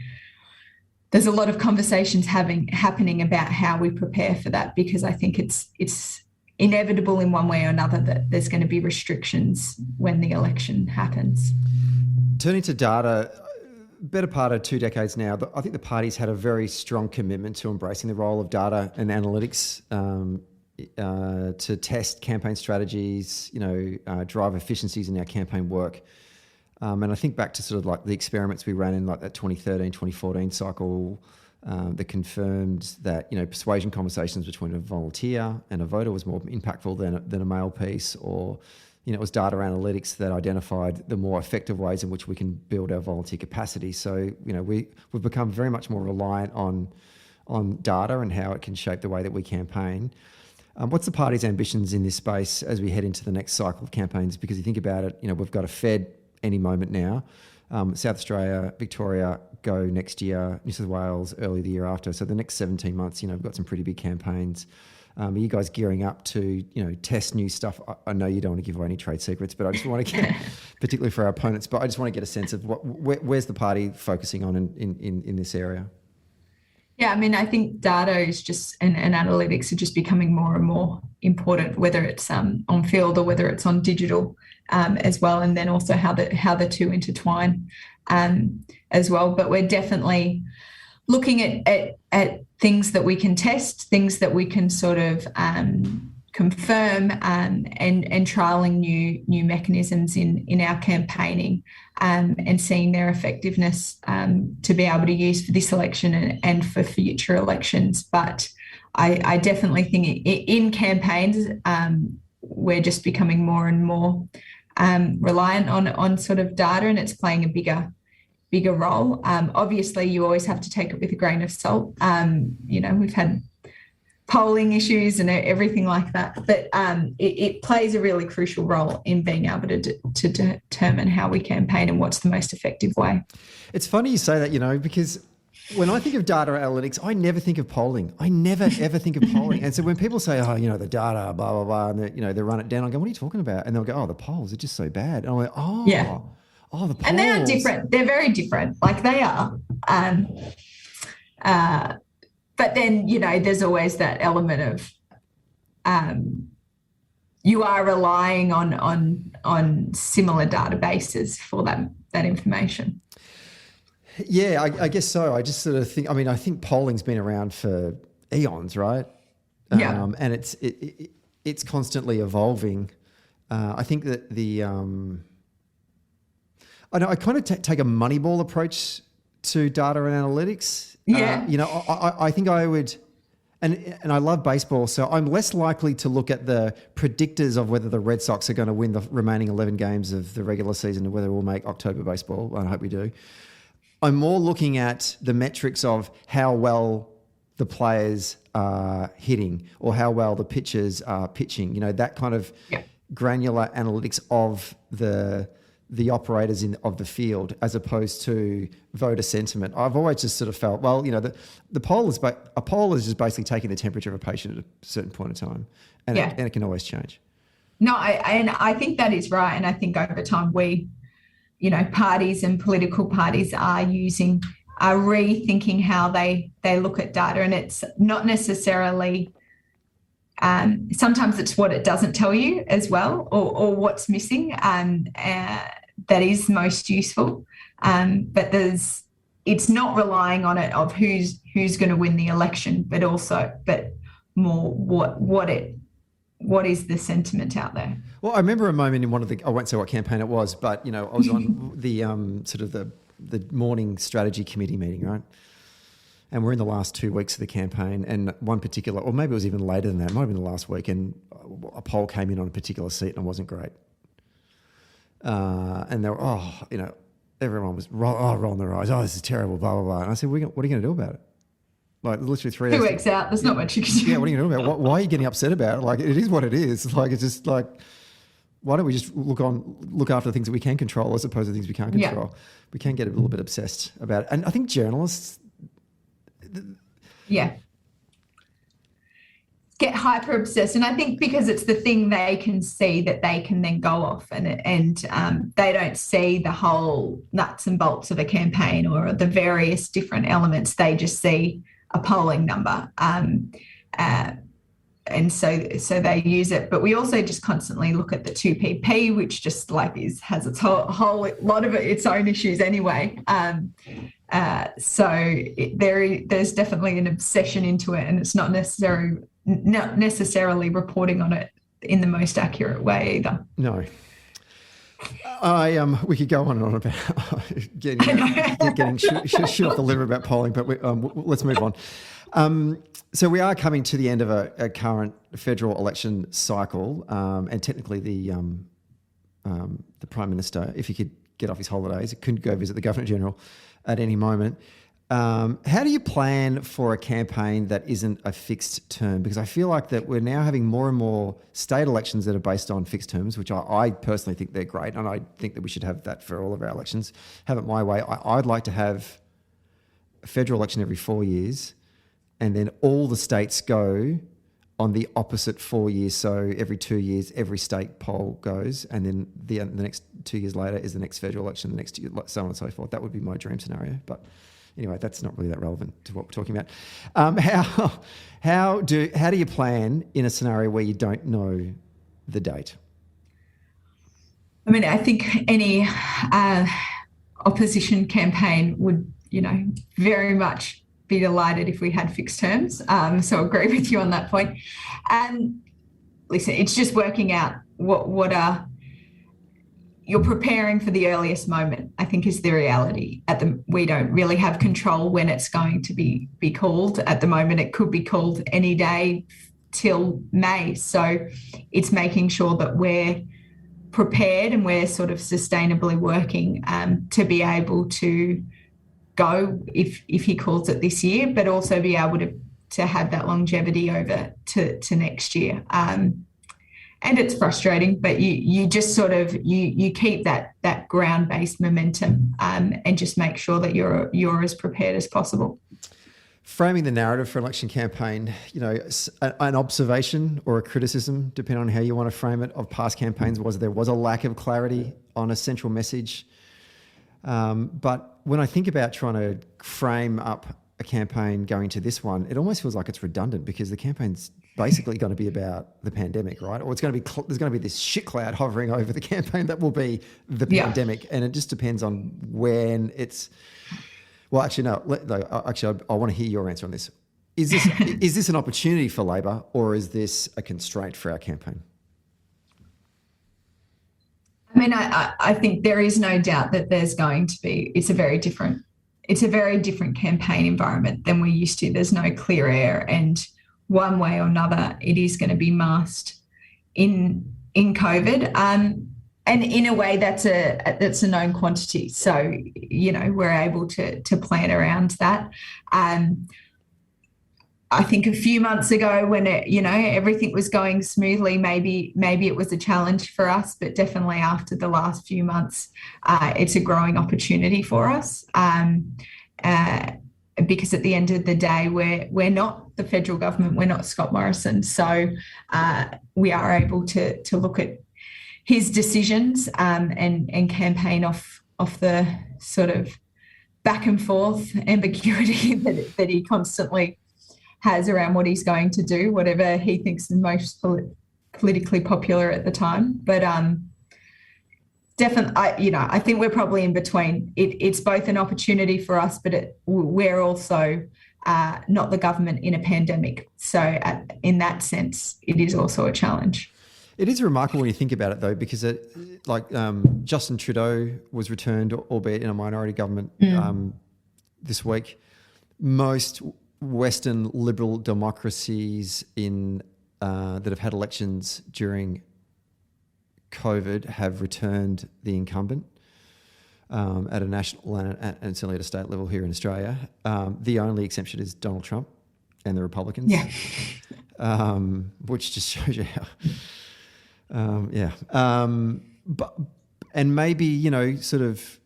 there's a lot of conversations happening about how we prepare for that, because I think it's inevitable in one way or another that there's going to be restrictions when the election happens. Turning to data, better part of 2 decades now, I think the party's had a very strong commitment to embracing the role of data and analytics to test campaign strategies, drive efficiencies in our campaign work. And I think back to sort of like the experiments we ran in like that 2013, 2014 cycle that confirmed that, persuasion conversations between a volunteer and a voter was more impactful than a mail piece, or it was data analytics that identified the more effective ways in which we can build our volunteer capacity. So, we've become very much more reliant on data and how it can shape the way that we campaign. What's the party's ambitions in this space as we head into the next cycle of campaigns? Because you think about it, we've got a Fed any moment now. South Australia, Victoria go next year, New South Wales early the year after. So the next 17 months, we've got some pretty big campaigns. Are you guys gearing up to, test new stuff? I know you don't want to give away any trade secrets, but I just want to get, particularly for our opponents, but I just want to get a sense of where's the party focusing on in this area? Yeah, I mean, I think data is just, and analytics are just becoming more and more important, whether it's on field or whether it's on digital as well, and then also how the two intertwine as well. But we're definitely looking at things that we can test, things that we can sort of confirm, and trialing new mechanisms in our campaigning, and seeing their effectiveness to be able to use for this election and for future elections. But I definitely think in campaigns we're just becoming more and more reliant on sort of data, and it's playing a bigger role. Obviously, you always have to take it with a grain of salt. We've had polling issues and everything like that, but it plays a really crucial role in being able to determine how we campaign and what's the most effective way. It's funny you say that, because when I think of data analytics, I never think of polling. I never, ever think of polling. And so when people say, the data, blah, blah, blah, and they run it down, I go, what are you talking about? And they'll go, the polls are just so bad. And I'm like, yeah. The polls. And they are different. They're very different. Like they are. But then, there's always that element of you are relying on similar databases for that information. Yeah, I guess so. I just sort of think, I think polling's been around for eons, right? Yeah. And it's constantly evolving. I think that I know I kind of take a Moneyball approach to data and analytics. Yeah. I think I would, and I love baseball, so I'm less likely to look at the predictors of whether the Red Sox are going to win the remaining 11 games of the regular season and whether we'll make October baseball. I hope we do. I'm more looking at the metrics of how well the players are hitting or how well the pitchers are pitching. That kind of granular analytics of the operators of the field, as opposed to voter sentiment. I've always just sort of felt, well, the poll is a poll is just basically taking the temperature of a patient at a certain point in time, and it can always change. No, I think that is right, and I think over time parties and political parties are rethinking how they look at data, and it's not necessarily. Sometimes it's what it doesn't tell you as well, or what's missing that is most useful. But it's not relying on it of who's going to win the election, but more what is the sentiment out there. Well, I remember a moment in I won't say what campaign it was, but I was on the sort of the morning strategy committee meeting, right? And we're in the last 2 weeks of the campaign, and one particular, or maybe it was even later than that, it might have been the last week, and a poll came in on a particular seat and it wasn't great. And they were, everyone was rolling their eyes. Oh, this is terrible, blah, blah, blah. And I said, what are you going to do about it? Like literally 3 days. 2 weeks out, there's not much you can do. Yeah, what are you going to do about it? Why are you getting upset about it? Like, it is what it is. Like, it's just like, why don't we just look after the things that we can control as opposed to the things we can't control? Yeah. We can get a little bit obsessed about it. And I think journalists... get hyper obsessed, and I think because it's the thing they can see that they can then go off and they don't see the whole nuts and bolts of a campaign or the various different elements. They just see a polling number, and so they use it. But we also just constantly look at the 2PP, which just has its whole lot of its own issues anyway. There's definitely an obsession into it, and it's not necessarily reporting on it in the most accurate way either. No. We could go on and on about getting shit off the liver about polling, but let's move on. So we are coming to the end of a current federal election cycle, and technically the Prime Minister, if he could get off his holidays, couldn't go visit the Governor General at any moment. How do you plan for a campaign that isn't a fixed term? Because I feel like that we're now having more and more state elections that are based on fixed terms, which I personally think they're great, and I think that we should have that for all of our elections. Have it my way. I'd like to have a federal election every 4 years, and then all the states go on the opposite 4 years. So every 2 years, every state poll goes, and then the next 2 years later is the next federal election, the next year, so on and so forth. That would be my dream scenario, but anyway, that's not really that relevant to what we're talking about. How do you plan in a scenario where you don't know the date? I mean, I think any opposition campaign would, very much be delighted if we had fixed terms. So I agree with you on that point. And listen, it's just working out what are you're preparing for the earliest moment, I think, is the reality. We don't really have control when it's going to be called. At the moment, it could be called any day till May. So it's making sure that we're prepared and we're sort of sustainably working to be able to go if he calls it this year, but also be able to have that longevity over to next year. And it's frustrating, but you just sort of you keep that ground-based momentum and just make sure that you're as prepared as possible. Framing the narrative for an election campaign, an observation or a criticism, depending on how you want to frame it, of past campaigns was there was a lack of clarity on a central message. But when I think about trying to frame up a campaign going to this one, it almost feels like it's redundant because the campaign's basically going to be about the pandemic, right? Or it's going to be there's going to be this shit cloud hovering over the campaign that will be the pandemic, and it just depends on when it's. Well, actually, no. Actually, I want to hear your answer on this. Is this an opportunity for Labor, or is this a constraint for our campaign? I mean, I think there is no doubt that there's going to be, it's a very different campaign environment than we're used to. There's no clear air, and one way or another, it is going to be masked in COVID. And in a way, that's a known quantity. So, we're able to plan around that. I think a few months ago when everything was going smoothly, maybe it was a challenge for us, but definitely after the last few months, it's a growing opportunity for us. Because at the end of the day, we're not the federal government, we're not Scott Morrison. So we are able to look at his decisions and campaign off the sort of back and forth ambiguity that he constantly has around what he's going to do, whatever he thinks is most politically popular at the time. But definitely, I think we're probably in between. It's both an opportunity for us, but we're also not the government in a pandemic. So in that sense, it is also a challenge. It is remarkable when you think about it, though, because Justin Trudeau was returned, albeit in a minority government, this week. Most Western liberal democracies that have had elections during COVID have returned the incumbent at a national and certainly at a state level here in Australia. The only exception is Donald Trump and the Republicans, which just shows you how. And maybe, sort of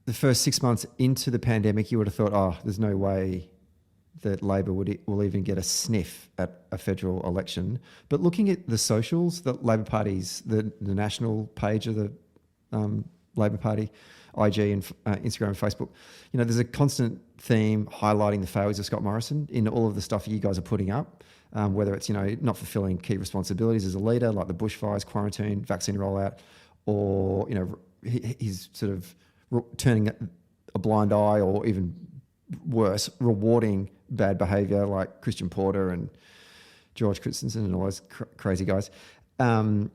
the first 6 months into the pandemic, you would have thought, there's no way that Labor will even get a sniff at a federal election. But looking at the socials, the Labor Party's, the national page of the Labor Party, IG and Instagram and Facebook, there's a constant theme highlighting the failures of Scott Morrison in all of the stuff you guys are putting up. Whether it's, not fulfilling key responsibilities as a leader, like the bushfires, quarantine, vaccine rollout, or, he's sort of turning a blind eye, or even worse, rewarding bad behaviour like Christian Porter and George Christensen and all those crazy guys. I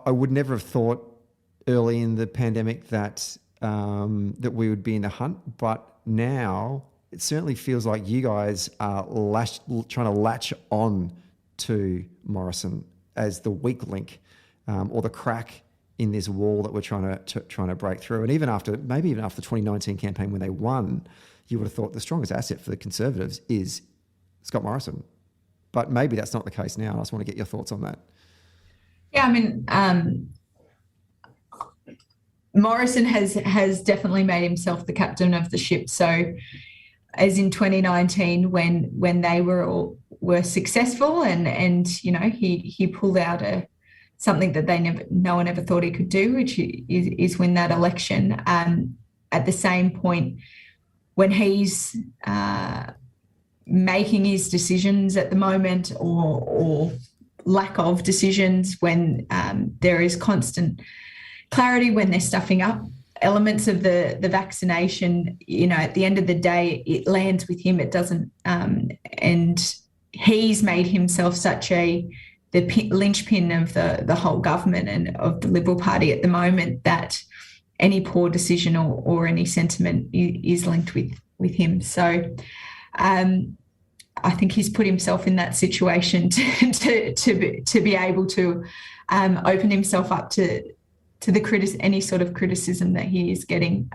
would never have thought early in the pandemic that we would be in the hunt, but now it certainly feels like you guys are trying to latch on to Morrison as the weak link, or the crack in this wall that we're trying to break through. And even after the 2019 campaign when they won, you would have thought the strongest asset for the Conservatives is Scott Morrison. But maybe that's not the case now. I just want to get your thoughts on that. Yeah, I mean, Morrison has definitely made himself the captain of the ship. So, as in 2019, when they were successful, and he pulled out something that no one ever thought he could do, which is win that election. At the same point, when he's making his decisions at the moment, or lack of decisions, when there is constant clarity, when they're stuffing up elements of the vaccination, at the end of the day, it lands with him. It doesn't, and he's made himself such the linchpin of the whole government and of the Liberal Party at the moment, that any poor decision or any sentiment is linked with him. So I think he's put himself in that situation to be able to open himself up to any sort of criticism that he is getting.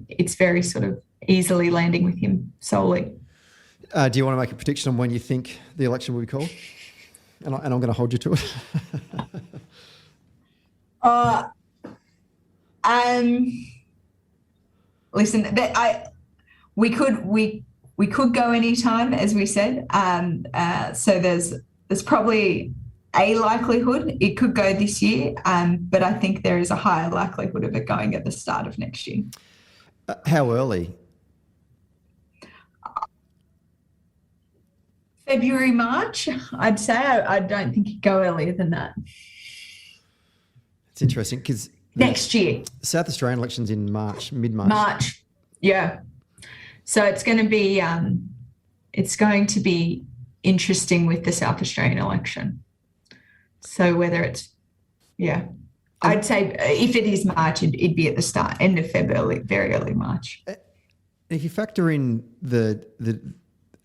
It's very sort of easily landing with him solely. Do you want to make a prediction on when you think the election will be called? And I'm going to hold you to it. Listen, we could go anytime, as we said. So there's probably a likelihood it could go this year, but I think there is a higher likelihood of it going at the start of next year. How early? February, March, I'd say. I don't think it'd go earlier than that. It's interesting because next year, South Australian elections in March, mid-March. March, yeah. So it's going to be interesting with the South Australian election. So whether it's Yeah. I'd say if it is March, it'd be at the end of February, very early March. If you factor in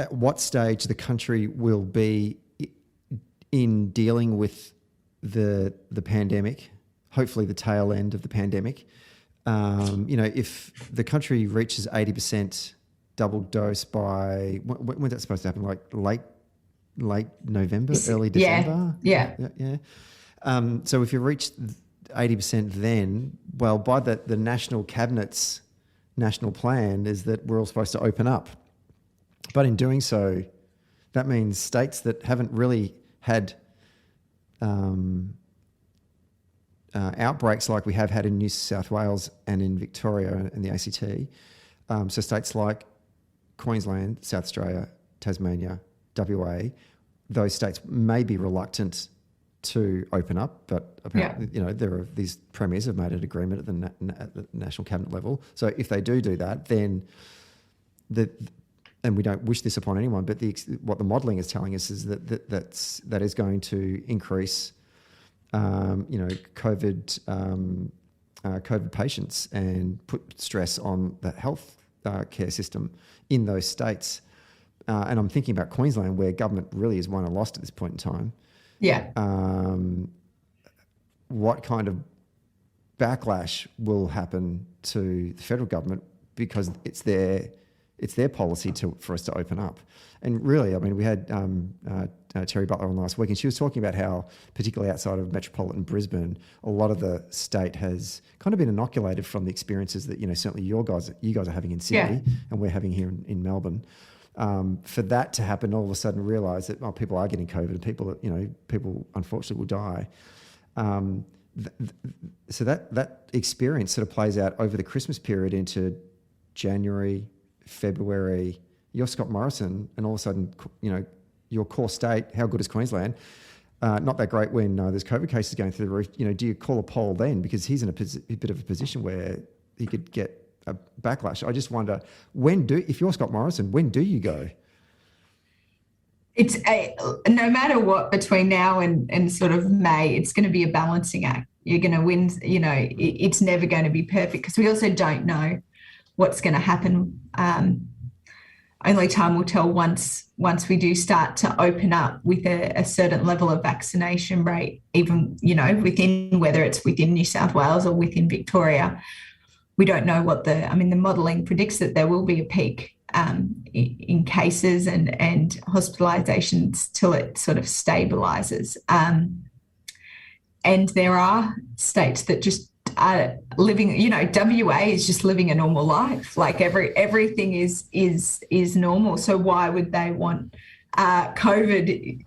at what stage the country will be in dealing with the pandemic, hopefully the tail end of the pandemic, if the country reaches 80% double dose by, when's that supposed to happen? Like late November, early December? Yeah. So if you reach 80% then, well, by the National Cabinet's national plan is that we're all supposed to open up. But in doing so, that means states that haven't really had outbreaks like we have had in New South Wales and in Victoria and the ACT, so states like Queensland, South Australia, Tasmania, WA, those states may be reluctant to open up, but apparently, there are these premiers have made an agreement at the national cabinet level. So if they do that, then and we don't wish this upon anyone, but what the modelling is telling us is that is going to increase, COVID patients and put stress on the health care system in those states. And I'm thinking about Queensland, where government really has won or lost at this point in time. Yeah. What kind of backlash will happen to the federal government, because it's their policy for us to open up. And really, I mean, we had Terry Butler on last week, and she was talking about how, particularly outside of metropolitan Brisbane, a lot of the state has kind of been inoculated from the experiences that, certainly you guys are having in Sydney and we're having here in Melbourne. For that to happen, all of a sudden realise that people are getting COVID and people unfortunately will die. So that experience sort of plays out over the Christmas period into January, February. You're Scott Morrison, and all of a sudden, your core state, how good is Queensland? Not that great when there's COVID cases going through the roof. Do you call a poll then? Because he's in a bit of a position where he could get a backlash. I just wonder, if you're Scott Morrison, when do you go? It's no matter what, between now and sort of May, it's going to be a balancing act. You're going to win, it's never going to be perfect, because we also don't know what's going to happen. Only time will tell once we do start to open up with a certain level of vaccination rate, even, within, whether it's within New South Wales or within Victoria. We don't know the modelling predicts that there will be a peak in cases and hospitalisations till it sort of stabilises. And there are states that just are living, WA is just living a normal life. Like everything is normal. So why would they want COVID?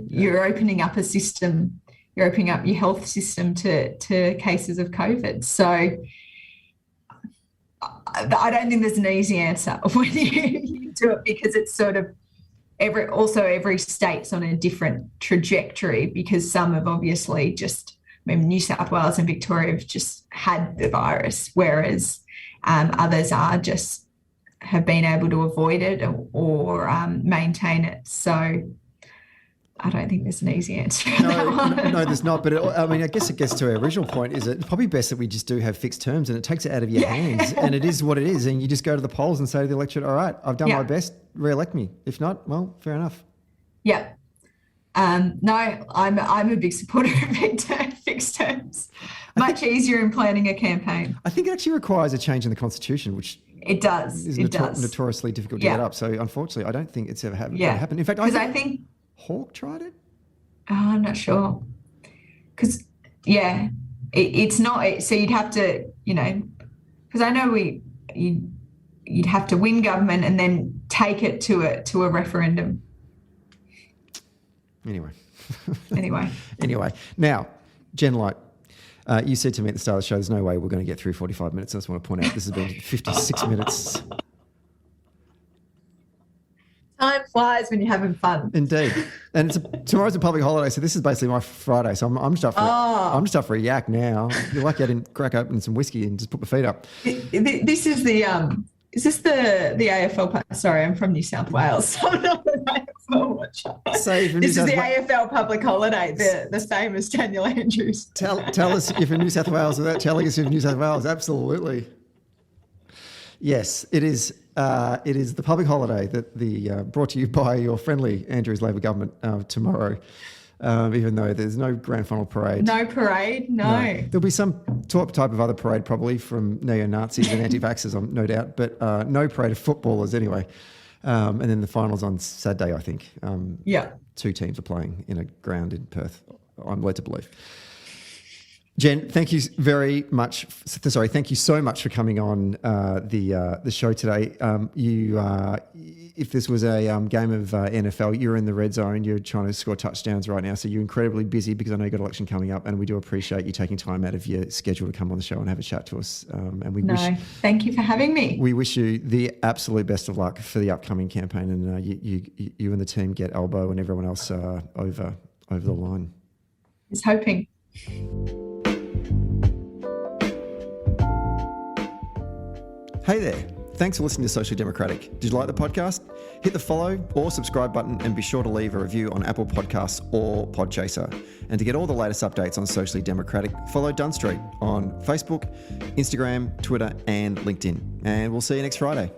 You're opening up a system, you're opening up your health system to cases of COVID. So I don't think there's an easy answer when you do it, because it's sort of every state's on a different trajectory, because some have obviously just, New South Wales and Victoria have just had the virus, whereas others have been able to avoid it or maintain it. So I don't think there's an easy answer. No, there's not. But I guess it gets to our original point, is it's probably best that we just do have fixed terms, and it takes it out of your hands, and it is what it is. And you just go to the polls and say to the electorate, all right, I've done my best, re-elect me. If not, well, fair enough. Yeah. No, I'm a big supporter of fixed terms. Much easier in planning a campaign. I think it actually requires a change in the Constitution, which it does. Is notoriously difficult to get up. So unfortunately, I don't think it's ever happened. In fact, I think Hawke tried it. I'm not sure, because it's not. So you'd have to, because I know you'd have to win government and then take it to a referendum. Anyway, now, Jen Light, you said to me at the start of the show, there's no way we're going to get through 45 minutes. I just want to point out this has been 56 minutes. Time flies when you're having fun. Indeed. And tomorrow's a public holiday, so this is basically my Friday. So I'm just up for a yak now. You're lucky I didn't crack open some whiskey and just put my feet up. This is the Is this the AFL? Sorry, I'm from New South Wales, so I'm not an AFL watcher. This is the AFL public holiday, the same as Daniel Andrews. Tell us if in New South Wales without telling us if New South Wales. Absolutely. Yes, it is. It is the public holiday that brought to you by your friendly Andrews Labor government tomorrow. Even though there's no grand final parade. No parade, no. There'll be some type of other parade probably from neo-Nazis and anti-vaxxers, no doubt, but no parade of footballers anyway. And then the final's on Saturday, I think. Yeah. 2 teams are playing in a ground in Perth, I'm led to believe. Jen, thank you very much. Sorry, thank you so much for coming on the show today. If this was a game of NFL, you're in the red zone. You're trying to score touchdowns right now, so you're incredibly busy because I know you've got an election coming up, and we do appreciate you taking time out of your schedule to come on the show and have a chat to us. Thank you for having me. We wish you the absolute best of luck for the upcoming campaign, and you and the team get Elbow and everyone else over the line. Just hoping. Hey there. Thanks for listening to Socially Democratic. Did you like the podcast? Hit the follow or subscribe button and be sure to leave a review on Apple Podcasts or Podchaser. And to get all the latest updates on Socially Democratic, follow Dunn Street on Facebook, Instagram, Twitter and LinkedIn. And we'll see you next Friday.